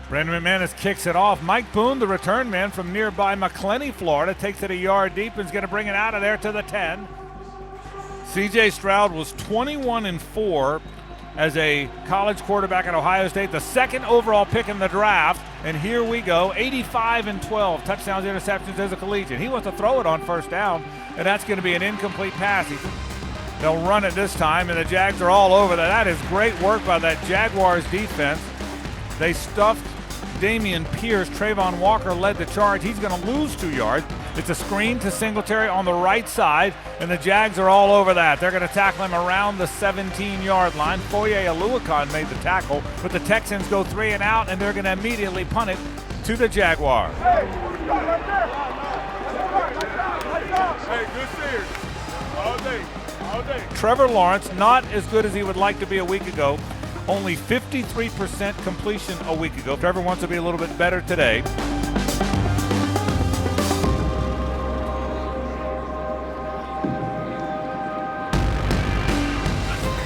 Brandon McManus kicks it off. Mike Boone, the return man from nearby McClenny, Florida, takes it a yard deep and is going to bring it out of there to the 10. C.J. Stroud was 21-4 as a college quarterback at Ohio State, the second overall pick in the draft. And here we go, 85-12, touchdowns, interceptions as a collegiate. He wants to throw it on first down, and that's going to be an incomplete pass. They'll run it this time, and the Jags are all over that. That is great work by that Jaguars defense. They stuffed Dameon Pierce. Trayvon Walker led the charge. He's going to lose 2 yards. It's a screen to Singletary on the right side, and the Jags are all over that. They're going to tackle him around the 17-yard line. Foye Oluokun made the tackle, but the Texans go 3 and out, and they're going to immediately punt it to the Jaguars. Hey, good series. All day. All day. Trevor Lawrence, not as good as he would like to be a week ago. Only 53% completion a week ago. Trevor wants to be a little bit better today.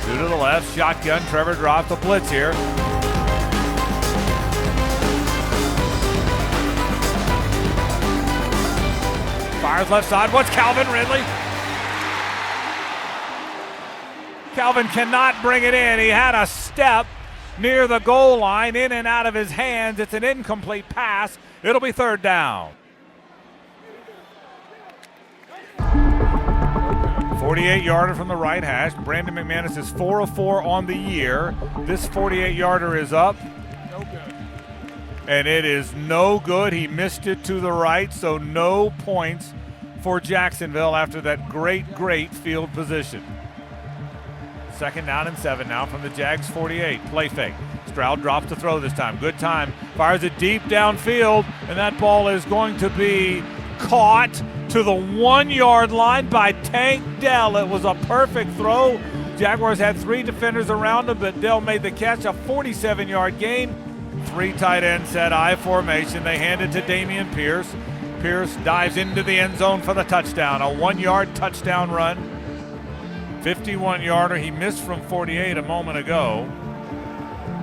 Two to the left, shotgun. Trevor drops the blitz here. Fires left side. What's Calvin Ridley? Calvin cannot bring it in. He had a step near the goal line, in and out of his hands. It's an incomplete pass. It'll be third down. 48-yarder from the right hash. Brandon McManus is 4 of 4 on the year. This 48-yarder is up. No good. And it is no good. He missed it to the right, so no points for Jacksonville after that great field position. Second down and 7 now from the Jags 48. Play fake. Stroud drops to throw this time. Good time. Fires it deep downfield, and that ball is going to be caught to the 1-yard line by Tank Dell. It was a perfect throw. Jaguars had 3 defenders around him, but Dell made the catch, a 47-yard gain. 3 tight end set I formation. They hand it to Dameon Pierce. Pierce dives into the end zone for the touchdown. A 1-yard touchdown run. 51-yarder. He missed from 48 a moment ago.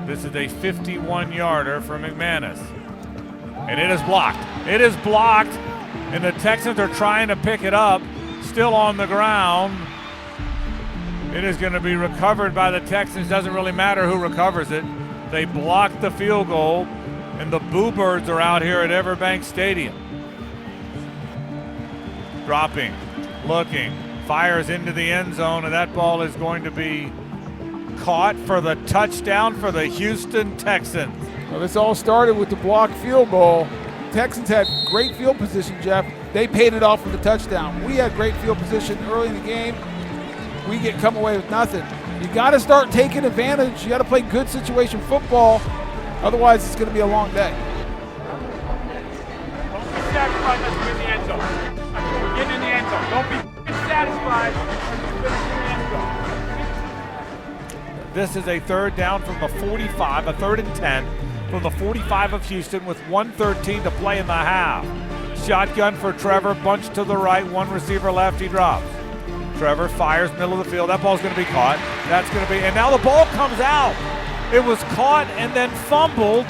This is a 51-yarder for McManus. And it is blocked. It is blocked, and the Texans are trying to pick it up. Still on the ground. It is going to be recovered by the Texans. Doesn't really matter who recovers it. They blocked the field goal, and the Boo Birds are out here at Everbank Stadium. Dropping, looking, fires into the end zone, and that ball is going to be caught for the touchdown for the Houston Texans. Well, this all started with the blocked field goal. Texans had great field position, Jeff. They paid it off with the touchdown. We had great field position early in the game. We come away with nothing. You got to start taking advantage. You got to play good situation football. Otherwise, it's going to be a long day. Don't be satisfied unless you're in the end zone. We're getting in the end zone. Don't be satisfied unless you're in the end zone. This is a third down from the 45, a 3rd and 10 from the 45 of Houston with 1:13 to play in the half. Shotgun for Trevor, bunch to the right, 1 receiver left, he drops. Trevor fires middle of the field. That ball's going to be caught. That's going to be, and now the ball comes out. It was caught and then fumbled,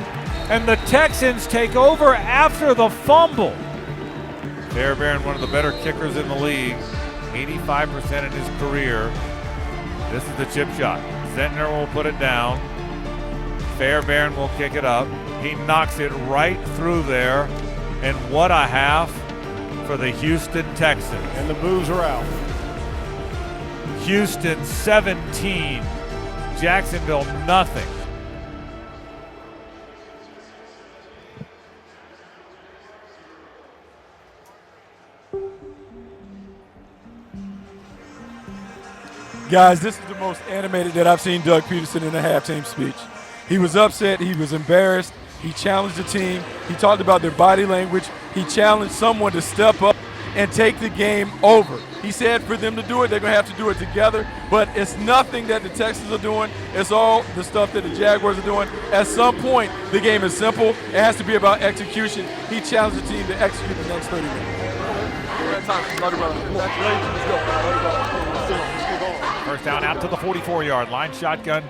and the Texans take over after the fumble. Fairbairn, one of the better kickers in the league, 85% in his career. This is the chip shot. Zentner will put it down. Fairbairn will kick it up. He knocks it right through there, and what a half for the Houston Texans. And the Boos are out. Houston 17, Jacksonville nothing. Guys, this is the most animated that I've seen Doug Peterson in a halftime speech. He was upset, he was embarrassed, he challenged the team, he talked about their body language, he challenged someone to step up and take the game over. He said for them to do it, they're going to have to do it together, but it's nothing that the Texans are doing. It's all the stuff that the Jaguars are doing. At some point, the game is simple. It has to be about execution. He challenged the team to execute the next 30 minutes. First down out to the 44-yard line. Shotgun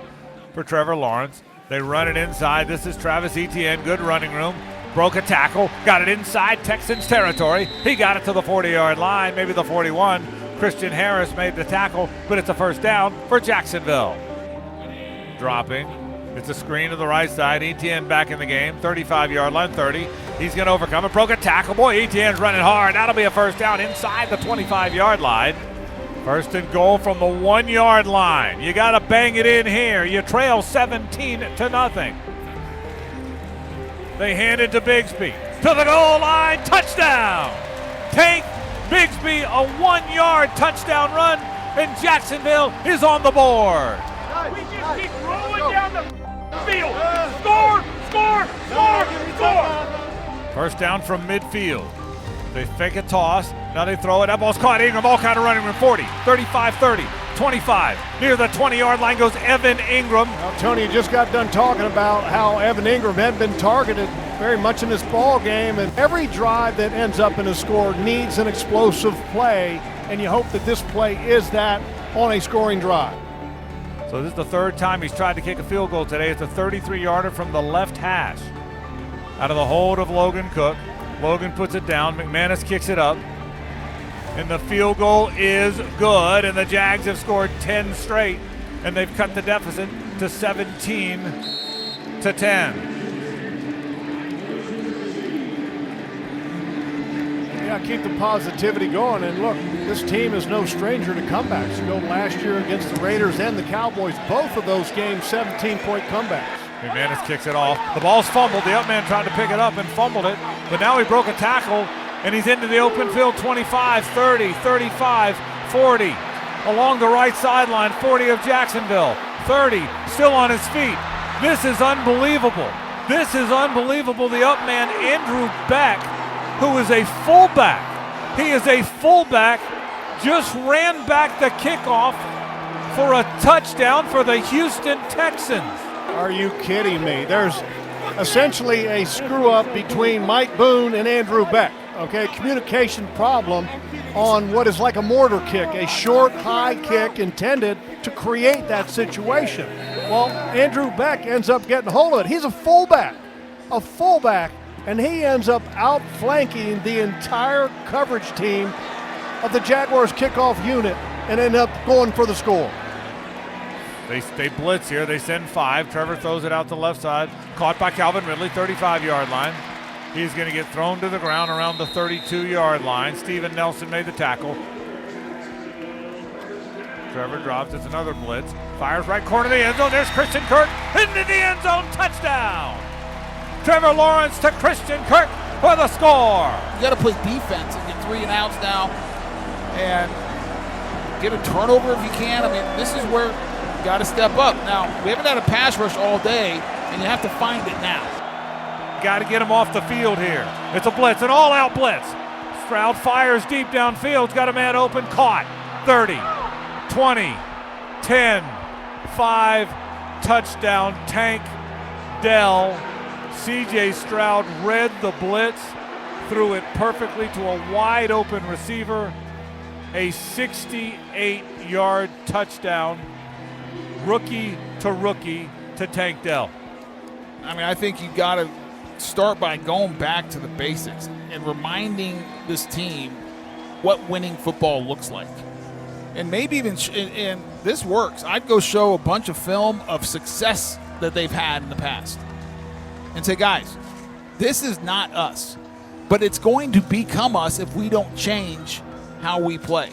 for Trevor Lawrence. They run it inside. This is Travis Etienne. Good running room. Broke a tackle. Got it inside Texans territory. He got it to the 40-yard line, maybe the 41. Christian Harris made the tackle, but it's a first down for Jacksonville. Dropping. It's a screen to the right side. Etienne back in the game. 35-yard line, 30. He's going to overcome it. Broke a tackle. Boy, Etienne's running hard. That'll be a first down inside the 25-yard line. First and goal from the 1-yard line. You got to bang it in here. You trail 17-0. They hand it to Bigsby. To the goal line. Touchdown. Tank Bigsby, a 1-yard touchdown run, and Jacksonville is on the board. We just keep rolling down the field. Score, score, score, score. First down from midfield. They fake a toss. Now they throw it. That ball's caught. Ingram, all kind of running room. 40, 35, 30, 25. Near the 20-yard line goes Evan Ingram. Well, Tony just got done talking about how Evan Ingram had been targeted very much in this ball game, and every drive that ends up in a score needs an explosive play, and you hope that this play is that on a scoring drive. So this is the third time he's tried to kick a field goal today. It's a 33-yarder from the left hash. Out of the hold of Logan Cook. Logan puts it down. McManus kicks it up. And the field goal is good. And the Jags have scored 10 straight. And they've cut the deficit to 17-10. Yeah, keep the positivity going. And look, this team is no stranger to comebacks. You know, last year against the Raiders and the Cowboys, both of those games, 17-point comebacks. McManus kicks it off. The ball's fumbled. The up man tried to pick it up and fumbled it. But now he broke a tackle, and he's into the open field. 25, 30, 35, 40. Along the right sideline, 40 of Jacksonville. 30, still on his feet. This is unbelievable. This is unbelievable. The up man, Andrew Braq, who is a fullback. He is a fullback, just ran back the kickoff for a touchdown for the Houston Texans. Are you kidding me? There's essentially a screw-up between Mike Boone and Andrew Braq. Okay, communication problem on what is like a mortar kick, a short, high kick intended to create that situation. Well, Andrew Braq ends up getting a hold of it. He's a fullback, and he ends up outflanking the entire coverage team of the Jaguars kickoff unit and end up going for the score. They blitz here. They send 5. Trevor throws it out to the left side. Caught by Calvin Ridley, 35-yard line. He's going to get thrown to the ground around the 32-yard line. Steven Nelson made the tackle. Trevor drops. It's another blitz. Fires right corner of the end zone. There's Christian Kirk into the end zone. Touchdown. Trevor Lawrence to Christian Kirk for the score. You got to play defense and get 3 and outs now and get a turnover if you can. I mean, this is where you got to step up. Now, we haven't had a pass rush all day, and you have to find it now. Got to get him off the field here. It's a blitz, an all-out blitz. Stroud fires deep downfield. Got a man open. Caught. 30, 20, 10, 5. Touchdown. Tank Dell. C.J. Stroud read the blitz, threw it perfectly to a wide-open receiver. A 68-yard touchdown. Rookie to Tank Dell. I mean, I think you got to start by going back to the basics and reminding this team what winning football looks like. And maybe even, and this works, I'd go show a bunch of film of success that they've had in the past and say, guys, this is not us, but it's going to become us if we don't change how we play.